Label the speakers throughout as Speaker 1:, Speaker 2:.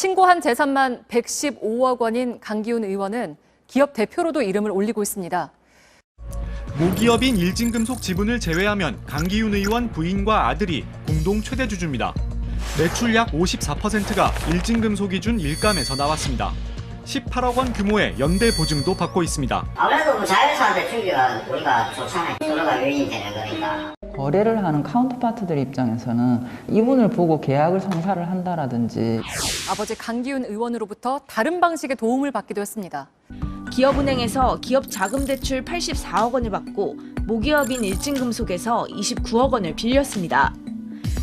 Speaker 1: 신고한 재산만 115억 원인 강기훈 의원은 기업 대표로도 이름을 올리고 있습니다.
Speaker 2: 모기업인 일진금속 지분을 제외하면 강기훈 의원 부인과 아들이 공동 최대 주주입니다. 매출 약 54%가 일진금속이 준 일감에서 나왔습니다. 18억 원 규모의 연대 보증도 받고 있습니다.
Speaker 3: 아무래도 자회사한테 주기가 우리가 좋잖아요. 서로가 요인이 되는 거니까.
Speaker 4: 거래를 하는 카운터파트들 입장에서는 이분을 보고 계약을 성사를 한다라든지
Speaker 1: 아버지 강기훈 의원으로부터 다른 방식의 도움을 받기도 했습니다.
Speaker 5: 기업은행에서 기업 자금 대출 84억 원을 받고 모기업인 일진금속에서 29억 원을 빌렸습니다.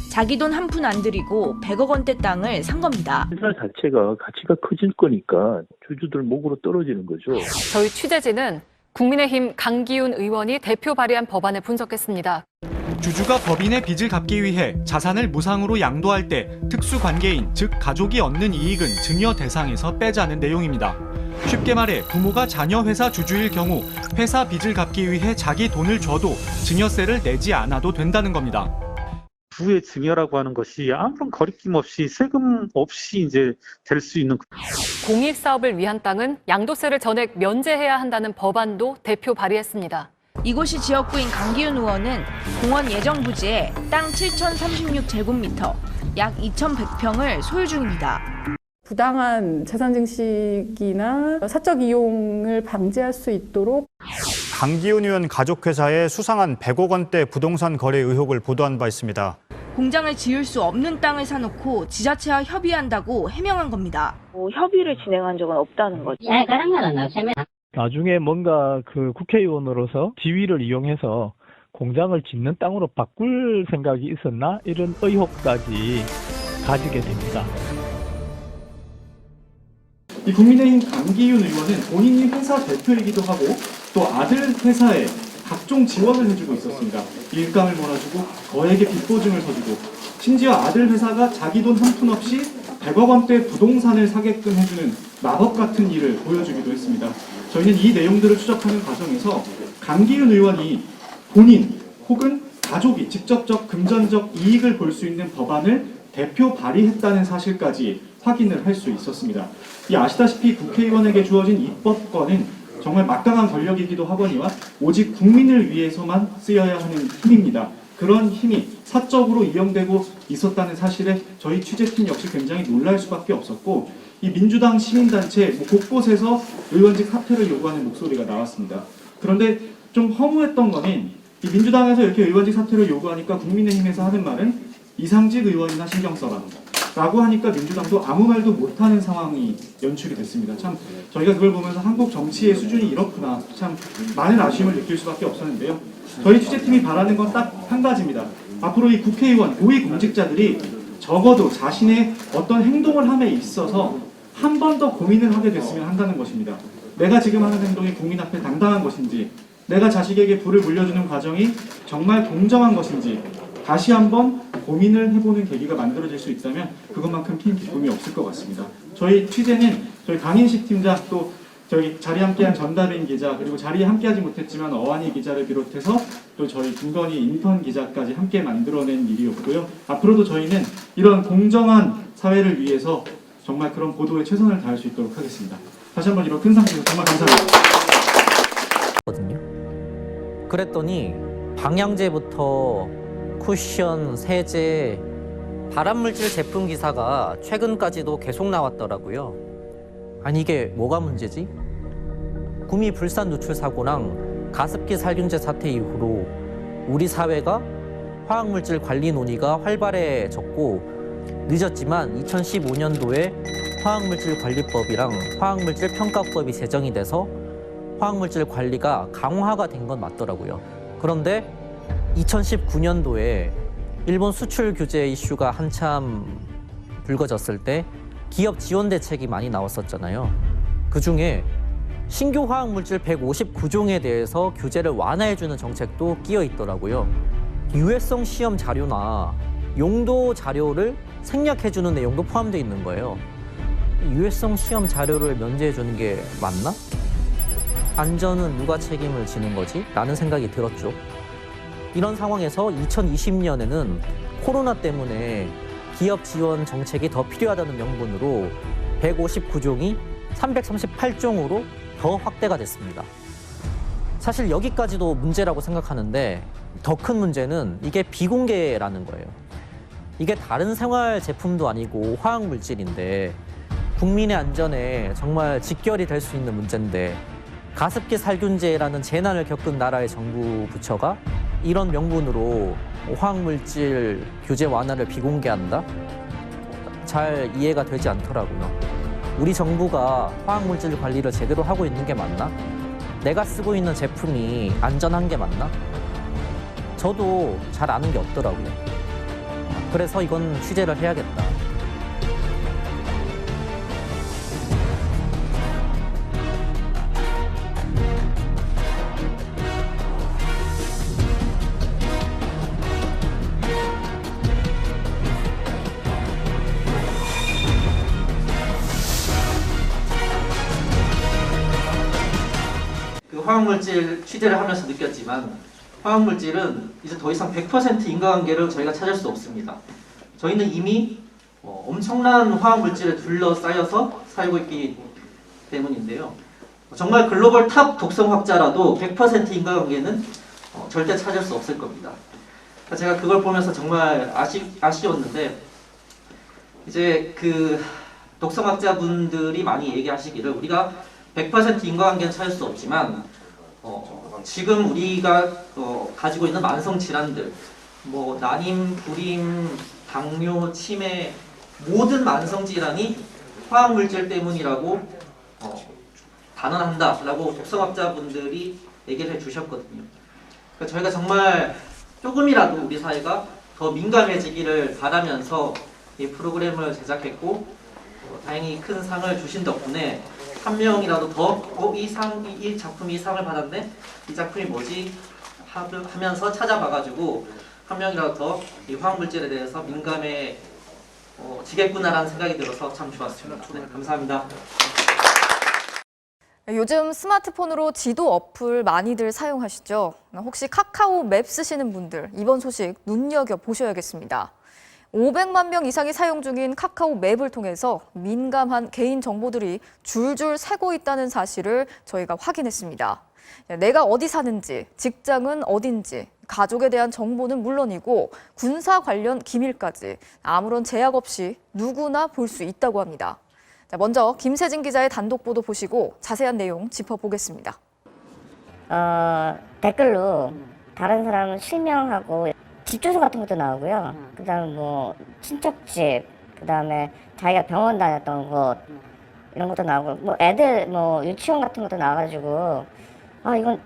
Speaker 5: 자기 돈 한 푼 안 들이고 100억 원대 땅을 산 겁니다.
Speaker 6: 회사 자체가 가치가 커질 거니까 주주들 목으로 떨어지는 거죠.
Speaker 1: 저희 취재진은 국민의힘 강기훈 의원이 대표 발의한 법안을 분석했습니다.
Speaker 2: 주주가 법인의 빚을 갚기 위해 자산을 무상으로 양도할 때 특수관계인, 즉 가족이 얻는 이익은 증여 대상에서 빼자는 내용입니다. 쉽게 말해 부모가 자녀 회사 주주일 경우 회사 빚을 갚기 위해 자기 돈을 줘도 증여세를 내지 않아도 된다는 겁니다.
Speaker 7: 부의 증여라고 하는 것이 아무런 거리낌 없이 세금 없이 이제 될 수 있는.
Speaker 1: 공익 사업을 위한 땅은 양도세를 전액 면제해야 한다는 법안도 대표 발의했습니다.
Speaker 5: 이곳이 지역구인 강기훈 의원은 공원 예정 부지에 땅 7,036제곱미터, 약 2,100평을 소유 중입니다.
Speaker 8: 부당한 재산 증식이나 사적 이용을 방지할 수 있도록
Speaker 9: 강기훈 의원 가족회사에 수상한 100억 원대 부동산 거래 의혹을 보도한 바 있습니다.
Speaker 5: 공장을 지을 수 없는 땅을 사놓고 지자체와 협의한다고 해명한 겁니다. 협의를 진행한 적은 없다는 거죠.
Speaker 3: 네, 그런 거는 없습니다.
Speaker 10: 나중에 뭔가 그 국회의원으로서 지위를 이용해서 공장을 짓는 땅으로 바꿀 생각이 있었나? 이런 의혹까지 가지게 됩니다.
Speaker 2: 이 국민의힘 강기훈 의원은 본인이 회사 대표이기도 하고 또 아들 회사에 각종 지원을 해주고 있었습니다. 일감을 몰아주고 거액의 빚 보증을 서주고 심지어 아들 회사가 자기 돈 한 푼 없이 100억 원대 부동산을 사게끔 해주는 마법 같은 일을 보여주기도 했습니다. 저희는 이 내용들을 추적하는 과정에서 강기훈 의원이 본인 혹은 가족이 직접적 금전적 이익을 볼 수 있는 법안을 대표 발의했다는 사실까지 확인을 할 수 있었습니다. 이 아시다시피 국회의원에게 주어진 입법권은 정말 막강한 권력이기도 하거니와 오직 국민을 위해서만 쓰여야 하는 힘입니다. 그런 힘이 사적으로 이용되고 있었다는 사실에 저희 취재팀 역시 굉장히 놀랄 수밖에 없었고 이 민주당 시민단체 곳곳에서 의원직 사퇴를 요구하는 목소리가 나왔습니다. 그런데 좀 허무했던 거는 이 민주당에서 이렇게 의원직 사퇴를 요구하니까 국민의힘에서 하는 말은 이상직 의원이나 신경 써라 라고 하니까 민주당도 아무 말도 못하는 상황이 연출이 됐습니다. 참 저희가 그걸 보면서 한국 정치의 수준이 이렇구나 참 많은 아쉬움을 느낄 수밖에 없었는데요. 저희 취재팀이 바라는 건 딱 한 가지입니다. 앞으로 이 국회의원, 고위공직자들이 적어도 자신의 어떤 행동을 함에 있어서 한 번 더 고민을 하게 됐으면 한다는 것입니다. 내가 지금 하는 행동이 국민 앞에 당당한 것인지, 내가 자식에게 부를 물려주는 과정이 정말 공정한 것인지 다시 한번 고민을 해보는 계기가 만들어질 수 있다면 그것만큼 큰 기쁨이 없을 것 같습니다. 저희 취재는 저희 강인식 팀장 또 저희 자리에 함께한 전다빈 기자 그리고 자리에 함께하지 못했지만 어안이 기자를 비롯해서 또 저희 김건희 인턴 기자까지 함께 만들어낸 일이었고요. 앞으로도 저희는 이런 공정한 사회를 위해서 정말 그런 보도에 최선을 다할 수 있도록 하겠습니다. 다시 한번 이런 큰 상에서 정말 감사합니다.
Speaker 11: 그랬더니 방향제부터 쿠션, 세제, 발암물질 제품 기사가 최근까지도 계속 나왔더라고요. 아니 이게 뭐가 문제지? 구미 불산 누출 사고랑 가습기 살균제 사태 이후로 우리 사회가 화학물질 관리 논의가 활발해졌고 늦었지만 2015년도에 화학물질 관리법이랑 화학물질 평가법이 제정이 돼서 화학물질 관리가 강화가 된 건 맞더라고요. 그런데 2019년도에 일본 수출 규제 이슈가 한참 불거졌을 때 기업 지원 대책이 많이 나왔었잖아요. 그중에 신규 화학물질 159종에 대해서 규제를 완화해주는 정책도 끼어 있더라고요. 유해성 시험 자료나 용도 자료를 생략해주는 내용도 포함되어 있는 거예요. 유해성 시험 자료를 면제해주는 게 맞나? 안전은 누가 책임을 지는 거지? 라는 생각이 들었죠. 이런 상황에서 2020년에는 코로나 때문에 기업 지원 정책이 더 필요하다는 명분으로 159종이 338종으로 더 확대가 됐습니다. 사실 여기까지도 문제라고 생각하는데 더 큰 문제는 이게 비공개라는 거예요. 이게 다른 생활 제품도 아니고 화학물질인데 국민의 안전에 정말 직결이 될 수 있는 문제인데 가습기 살균제라는 재난을 겪은 나라의 정부 부처가 이런 명분으로 화학물질 규제 완화를 비공개한다? 잘 이해가 되지 않더라고요. 우리 정부가 화학물질 관리를 제대로 하고 있는 게 맞나? 내가 쓰고 있는 제품이 안전한 게 맞나? 저도 잘 아는 게 없더라고요. 그래서 이건 취재를 해야겠다.
Speaker 12: 화학물질 취재를 하면서 느꼈지만 화학물질은 이제 더 이상 100% 인과관계를 저희가 찾을 수 없습니다. 저희는 이미 엄청난 화학물질에 둘러싸여서 살고 있기 때문인데요. 정말 글로벌 탑 독성학자라도 100% 인과관계는 절대 찾을 수 없을 겁니다. 제가 그걸 보면서 정말 아쉬웠는데 이제 그 독성학자분들이 많이 얘기하시기를 우리가 100% 인과관계는 찾을 수 없지만 지금 우리가 가지고 있는 만성 질환들, 뭐 난임, 불임, 당뇨, 치매 모든 만성 질환이 화학 물질 때문이라고 단언한다라고 독성학자분들이 얘기를 해주셨거든요. 그러니까 저희가 정말 조금이라도 우리 사회가 더 민감해지기를 바라면서 이 프로그램을 제작했고 다행히 큰 상을 주신 덕분에 한 명이라도 더 이 작품이 상을 받았네? 이 작품이 뭐지? 하면서 찾아봐가지고 한 명이라도 더 이 화학물질에 대해서 민감해지겠구나라는 생각이 들어서 참 좋았습니다. 네, 감사합니다.
Speaker 13: 요즘 스마트폰으로 지도 어플 많이들 사용하시죠? 혹시 카카오 맵 쓰시는 분들 이번 소식 눈여겨보셔야겠습니다. 500만 명 이상이 사용 중인 카카오 맵을 통해서 민감한 개인 정보들이 줄줄 새고 있다는 사실을 저희가 확인했습니다. 내가 어디 사는지, 직장은 어딘지, 가족에 대한 정보는 물론이고 군사 관련 기밀까지 아무런 제약 없이 누구나 볼 수 있다고 합니다. 먼저 김세진 기자의 단독 보도 보시고 자세한 내용 짚어보겠습니다.
Speaker 3: 댓글로 다른 사람 실명하고 집 주소 같은 것도 나오고요. 그다음에 뭐 친척집, 그다음에 자기가 병원 다녔던 곳 이런 것도 나오고 뭐 애들 뭐 유치원 같은 것도 나와가지고 이건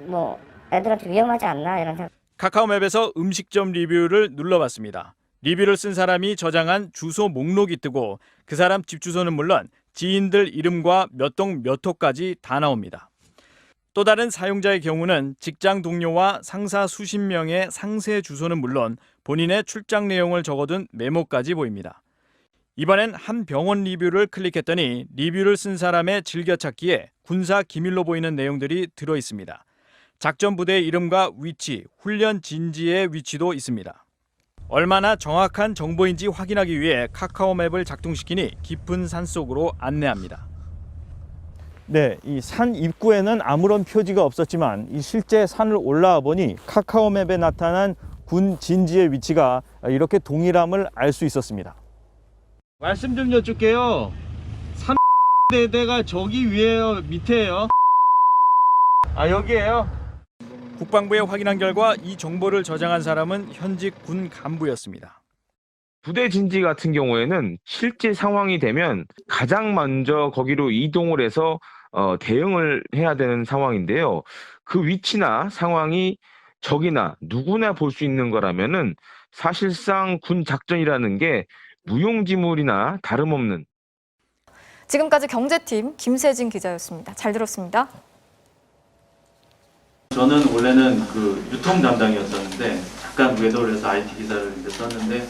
Speaker 3: 뭐 애들한테 위험하지 않나 이런 생각.
Speaker 14: 카카오맵에서 음식점 리뷰를 눌러봤습니다. 리뷰를 쓴 사람이 저장한 주소 목록이 뜨고 그 사람 집 주소는 물론 지인들 이름과 몇 동 몇 호까지 다 나옵니다. 또 다른 사용자의 경우는 직장 동료와 상사 수십 명의 상세 주소는 물론 본인의 출장 내용을 적어둔 메모까지 보입니다. 이번엔 한 병원 리뷰를 클릭했더니 리뷰를 쓴 사람의 즐겨찾기에 군사 기밀로 보이는 내용들이 들어 있습니다. 작전 부대의 이름과 위치, 훈련 진지의 위치도 있습니다. 얼마나 정확한 정보인지 확인하기 위해 카카오맵을 작동시키니 깊은 산속으로 안내합니다.
Speaker 15: 네, 이 산 입구에는 아무런 표지가 없었지만 이 실제 산을 올라와 보니 카카오맵에 나타난 군 진지의 위치가 이렇게 동일함을 알 수 있었습니다.
Speaker 16: 말씀 좀 여쭐게요. 3대대가 저기 위에요, 밑에요? 여기에요?
Speaker 14: 국방부에 확인한 결과 이 정보를 저장한 사람은 현직 군 간부였습니다.
Speaker 17: 부대 진지 같은 경우에는 실제 상황이 되면 가장 먼저 거기로 이동을 해서 대응을 해야 되는 상황인데요. 그 위치나 상황이 적이나 누구나 볼 수 있는 거라면은 사실상 군 작전이라는 게 무용지물이나 다름없는.
Speaker 13: 지금까지 경제팀 김세진 기자였습니다. 잘 들었습니다.
Speaker 2: 저는 원래는 그 유통 담당이었었는데 잠깐 외도를 해서 IT 기사를 이제 썼는데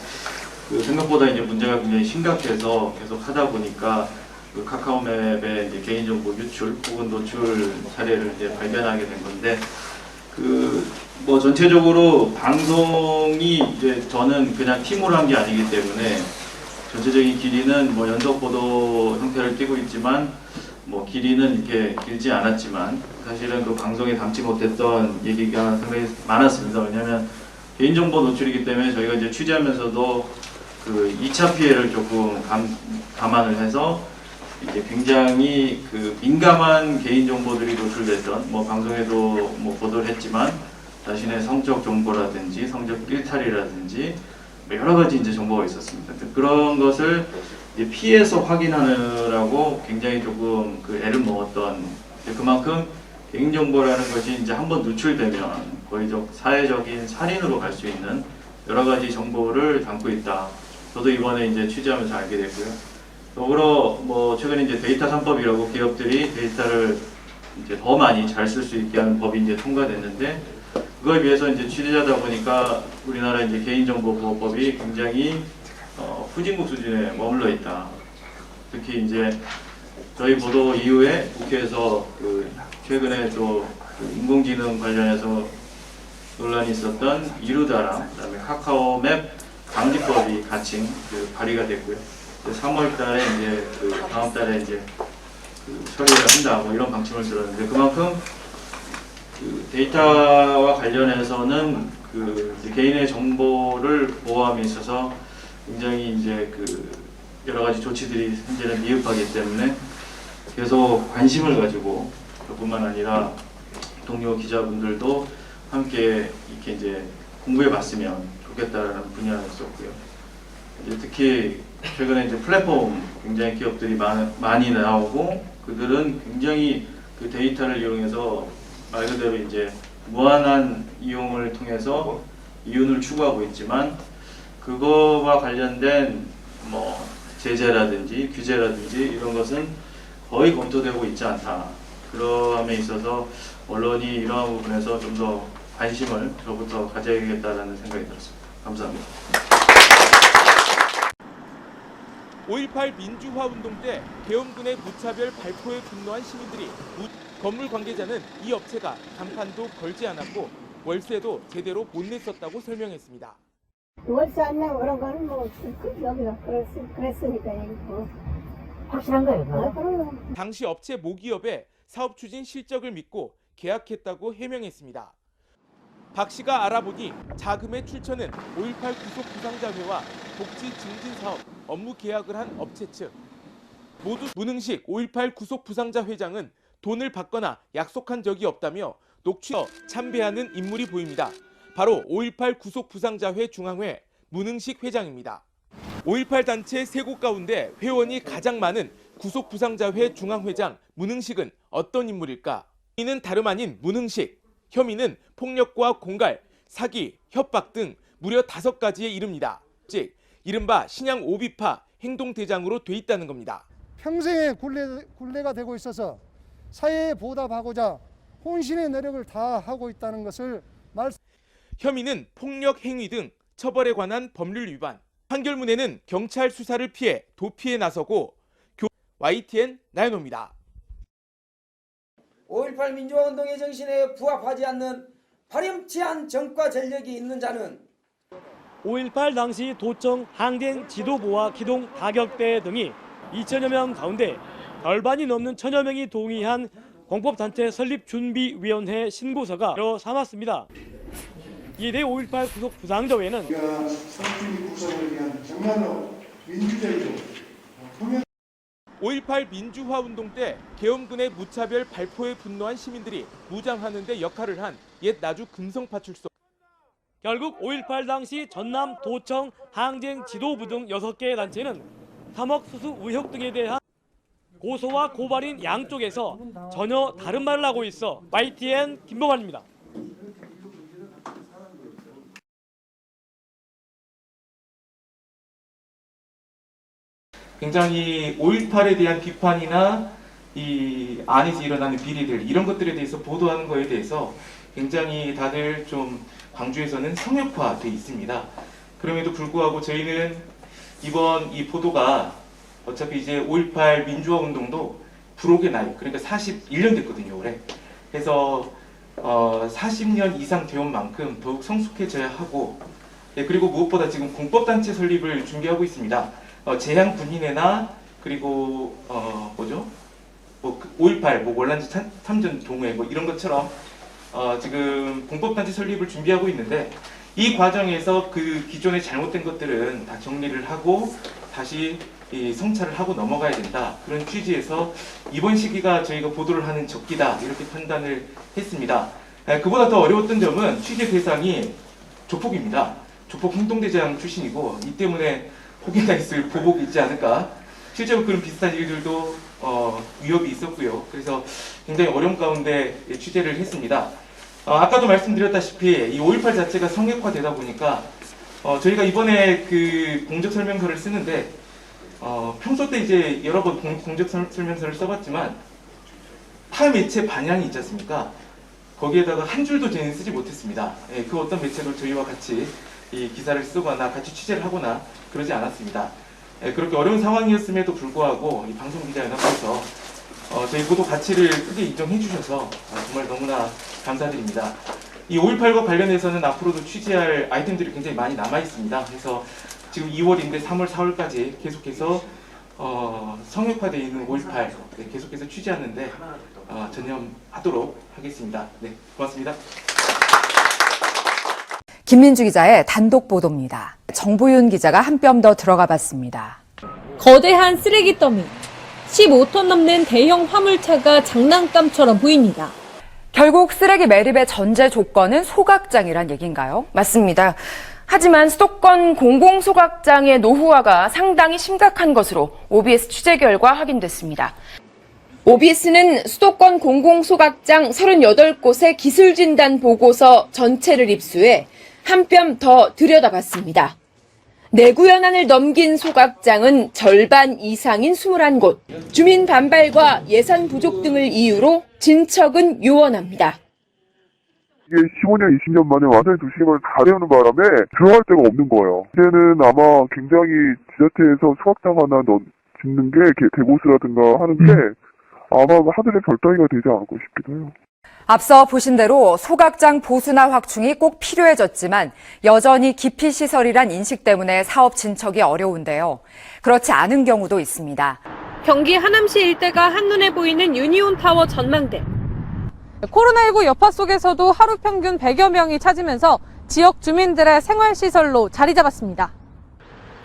Speaker 2: 그 생각보다 이제 문제가 굉장히 심각해서 계속 하다 보니까 그 카카오맵의 이제 개인정보 유출 혹은 노출 사례를 이제 발견하게 된 건데 그
Speaker 18: 뭐 전체적으로 방송이 이제 저는 그냥 팀으로 한 게 아니기 때문에 전체적인 길이는 뭐 연속 보도 형태를 띠고 있지만 뭐 길이는 이렇게 길지 않았지만 사실은 그 방송에 담지 못했던 얘기가 상당히 많았습니다. 왜냐하면 개인정보 노출이기 때문에 저희가 이제 취재하면서도 그 2차 피해를 조금 감안을 해서 이제 굉장히 그 민감한 개인정보들이 노출됐던 뭐 방송에도 뭐 보도를 했지만 자신의 성적 정보라든지 성적 일탈이라든지 여러 가지 이제 정보가 있었습니다. 그런 것을 이제 피해서 확인하느라고 굉장히 조금 그 애를 먹었던 그만큼 개인정보라는 것이 이제 한번 노출되면 거의 사회적인 살인으로 갈 수 있는 여러 가지 정보를 담고 있다. 저도 이번에 이제 취재하면서 알게 됐고요. 더불어 뭐 최근에 이제 데이터 3법이라고 기업들이 데이터를 이제 더 많이 잘 쓸 수 있게 하는 법이 이제 통과됐는데 그거에 비해서 이제 취재하다 보니까 우리나라 이제 개인정보보호법이 굉장히 후진국 수준에 머물러 있다. 특히 이제 저희 보도 이후에 국회에서 그 최근에 또 그 인공지능 관련해서 논란이 있었던 이루다랑 그다음에 카카오맵 방지법이 같이 그 발의가 됐고요. 3월달에 이제 그 다음 달에 이제 그 처리를 한다 뭐 이런 방침을 들었는데 그만큼 그 데이터와 관련해서는 그 개인의 정보를 보호함에 있어서 굉장히 이제 그 여러 가지 조치들이 현재는 미흡하기 때문에 계속 관심을 가지고 그뿐만 아니라 동료 기자분들도 함께 이렇게 이제 공부해봤으면 좋겠다라는 분야였었고요. 이제 특히 최근에 이제 플랫폼 굉장히 기업들이 많이 나오고 그들은 굉장히 그 데이터를 이용해서 말 그대로 이제 무한한 이용을 통해서 이윤을 추구하고 있지만 그거와 관련된 뭐 제재라든지 규제라든지 이런 것은 거의 검토되고 있지 않다. 그러함에 있어서 언론이 이러한 부분에서 좀 더 관심을 저부터 가져야겠다라는 생각이 들었습니다. 감사합니다.
Speaker 19: 5.18 민주화 운동 때 계엄군의 무차별 발포에 분노한 시민들이 건물 관계자는 이 업체가 간판도 걸지 않았고 월세도 제대로 못 냈었다고 설명했습니다.
Speaker 20: 월세 안 내고 그런 거는 뭐 여기가 그랬으니까 뭐 확실한 거예요.
Speaker 19: 당시 업체 모기업의 사업 추진 실적을 믿고 계약했다고 해명했습니다. 박 씨가 알아보니 자금의 출처는 5.18 구속 부상자회와 복지 증진 사업 업무 계약을 한 업체 측. 모두 문흥식 5.18 구속 부상자 회장은 돈을 받거나 약속한 적이 없다며 녹취에 참배하는 인물이 보입니다. 바로 5.18 구속 부상자회 중앙회 문흥식 회장입니다. 5.18 단체 세 곳 가운데 회원이 가장 많은 구속 부상자회 중앙회장 문흥식은 어떤 인물일까? 이는 다름 아닌 문흥식. 혐의는 폭력과 공갈, 사기, 협박 등 무려 5가지에 이릅니다. 즉 이른바 신양 오비파 행동대장으로 돼 있다는 겁니다.
Speaker 21: 평생의 굴레가 되고 있어서 사회에 보답하고자 혼신의 노력을 다하고 있다는 것을
Speaker 19: 혐의는 폭력 행위 등 처벌에 관한 법률 위반. 판결문에는 경찰 수사를 피해 도피에 나서고 YTN 나연호입니다.
Speaker 22: 5.18 민주화운동의 정신에 부합하지 않는 파렴치한 정과 전력이 있는 자는
Speaker 23: 5.18 당시 도청 항쟁 지도부와 기동 타격대 등이 2천여 명 가운데 절반이 넘는 1,000여 명이 동의한 공법단체 설립준비위원회 신고서가 여러 삼았습니다. 이에 5.18 구속 부상자회는
Speaker 21: 성주의 구성을 위한 정말로 민주적이고
Speaker 19: 5.18 민주화 운동 때 계엄군의 무차별 발포에 분노한 시민들이 무장하는 데 역할을 한 옛 나주 금성파출소.
Speaker 23: 결국 5.18 당시 전남 도청 항쟁 지도부 등 6개 단체는 3억 수수 의혹 등에 대한 고소와 고발인 양쪽에서 전혀 다른 말을 하고 있어 YTN 김봉환입니다.
Speaker 19: 굉장히 5.18에 대한 비판이나 이 안에서 일어나는 비리들 이런 것들에 대해서 보도하는 거에 대해서 굉장히 다들 좀 광주에서는 성역화돼 있습니다. 그럼에도 불구하고 저희는 이번 이 보도가 어차피 이제 5.18 민주화 운동도 불혹의 나이, 그러니까 41년 됐거든요, 올해. 그래서
Speaker 4: 40년 이상 되온 만큼 더욱 성숙해져야 하고, 그리고 무엇보다 지금 공법단체 설립을 준비하고 있습니다. 재향 군인회나 그리고 5.18 월남지 참전 동호회 이런 것처럼 지금 공법단체 설립을 준비하고 있는데, 이 과정에서 그 기존에 잘못된 것들은 다 정리를 하고 다시 성찰을 하고 넘어가야 된다. 그런 취지에서 이번 시기가 저희가 보도를 하는 적기다 이렇게 판단을 했습니다. 그보다 더 어려웠던 점은 취재 대상이 조폭입니다. 조폭 행동대장 출신이고, 이 때문에 혹여나 있을 보복이 있지 않을까. 실제로 그런 비슷한 일들도 위협이 있었고요. 그래서 굉장히 어려운 가운데 취재를 했습니다. 아까도 말씀드렸다시피 이 5.18 자체가 성역화되다 보니까 저희가 이번에 그 공적 설명서를 쓰는데 평소 때 이제 여러 번 공적 설명서를 써봤지만 타 매체 반향이 있지 않습니까? 거기에다가 한 줄도 저희는 쓰지 못했습니다. 그 어떤 매체도 저희와 같이 이 기사를 쓰거나 같이 취재를 하거나 그러지 않았습니다. 그렇게 어려운 상황이었음에도 불구하고 이 방송기자연합에서 저희 보도 가치를 크게 인정해 주셔서 정말 너무나 감사드립니다. 이 5.18과 관련해서는 앞으로도 취재할 아이템들이 굉장히 많이 남아 있습니다. 그래서 지금 2월인데 3월, 4월까지 계속해서 성역화되어 있는 5.18 계속해서 취재하는데 전념하도록 하겠습니다. 네, 고맙습니다.
Speaker 6: 김민주 기자의 단독 보도입니다. 정보윤 기자가 한 뼘 더 들어가 봤습니다.
Speaker 7: 거대한 쓰레기 더미, 15톤 넘는 대형 화물차가 장난감처럼 보입니다.
Speaker 6: 결국 쓰레기 매립의 전제 조건은 소각장이란 얘기인가요?
Speaker 24: 맞습니다. 하지만 수도권 공공소각장의 노후화가 상당히 심각한 것으로 OBS 취재 결과 확인됐습니다. OBS는 수도권 공공소각장 38곳의 기술진단 보고서 전체를 입수해 한 뼘 더 들여다봤습니다. 내구연한을 넘긴 소각장은 절반 이상인 21곳, 주민 반발과 예산 부족 등을 이유로 진척은 요원합니다.
Speaker 25: 이게 15년, 20년 만에 완전히 도시개발을 다 되는 바람에 들어갈 데가 없는 거예요. 이제는 아마 굉장히 지자체에서 소각장 하나 짓는 게 대보수라든가 하는 게 아마 하늘의 별 따위가 되지 않을까 싶기도 해요.
Speaker 6: 앞서 보신 대로 소각장 보수나 확충이 꼭 필요해졌지만 여전히 기피시설이란 인식 때문에 사업 진척이 어려운데요. 그렇지 않은 경우도 있습니다.
Speaker 7: 경기 하남시 일대가 한눈에 보이는 유니온타워 전망대.
Speaker 26: 코로나19 여파 속에서도 하루 평균 100여 명이 찾으면서 지역 주민들의 생활시설로 자리 잡았습니다.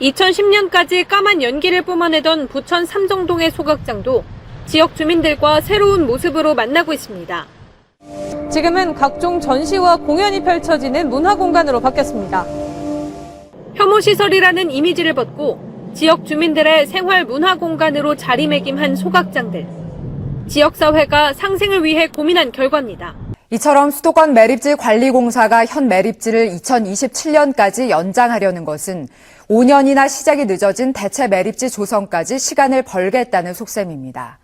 Speaker 7: 2010년까지 까만 연기를 뿜어내던 부천 삼정동의 소각장도 지역 주민들과 새로운 모습으로 만나고 있습니다.
Speaker 26: 지금은 각종 전시와 공연이 펼쳐지는 문화공간으로 바뀌었습니다.
Speaker 7: 혐오시설이라는 이미지를 벗고 지역 주민들의 생활 문화공간으로 자리매김한 소각장들. 지역사회가 상생을 위해 고민한 결과입니다.
Speaker 6: 이처럼 수도권 매립지 관리공사가 현 매립지를 2027년까지 연장하려는 것은 5년이나 시작이 늦어진 대체 매립지 조성까지 시간을 벌겠다는 속셈입니다.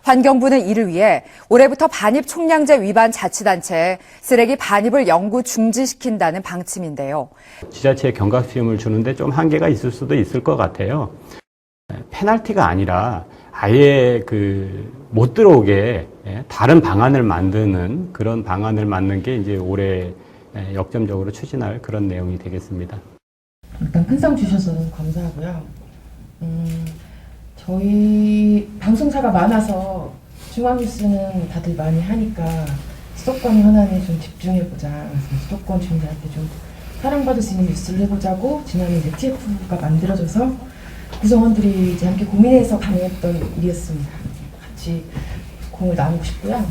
Speaker 6: 환경부는 이를 위해 올해부터 반입 총량제 위반 자치단체에 쓰레기 반입을 영구 중지시킨다는 방침인데요.
Speaker 27: 지자체에 경각심을 주는데 좀 한계가 있을 수도 있을 것 같아요. 페널티가 아니라 아예 못 들어오게 다른 방안을 만드는 그런 방안을 만든 게 이제 올해 역점적으로 추진할 그런 내용이 되겠습니다.
Speaker 28: 일단 큰 상 주셔서 감사하고요. 저희 방송사가 많아서 중앙뉴스는 다들 많이 하니까 수도권 현안에 좀 집중해보자. 그래서 수도권 주민들한테 좀 사랑받을 수 있는 뉴스를 해보자고 지난해 이제 TF가 만들어져서 구성원들이 이제 함께 고민해서 가능했던 일이었습니다. 같이 공을 나누고 싶고요.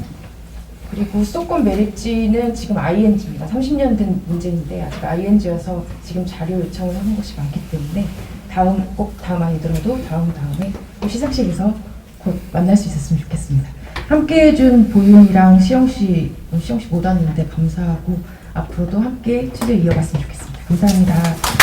Speaker 28: 그리고 수도권 매립지는 지금 ING입니다. 30년 된 문제인데 아직 ING여서 지금 자료 요청을 하는 것이 많기 때문에 꼭 다음 아니더라도 다음에 시상식에서 곧 만날 수 있었으면 좋겠습니다. 함께 해준 보윤이랑 시영씨 못 왔는데 감사하고 앞으로도 함께 취재 이어갔으면 좋겠습니다. 감사합니다.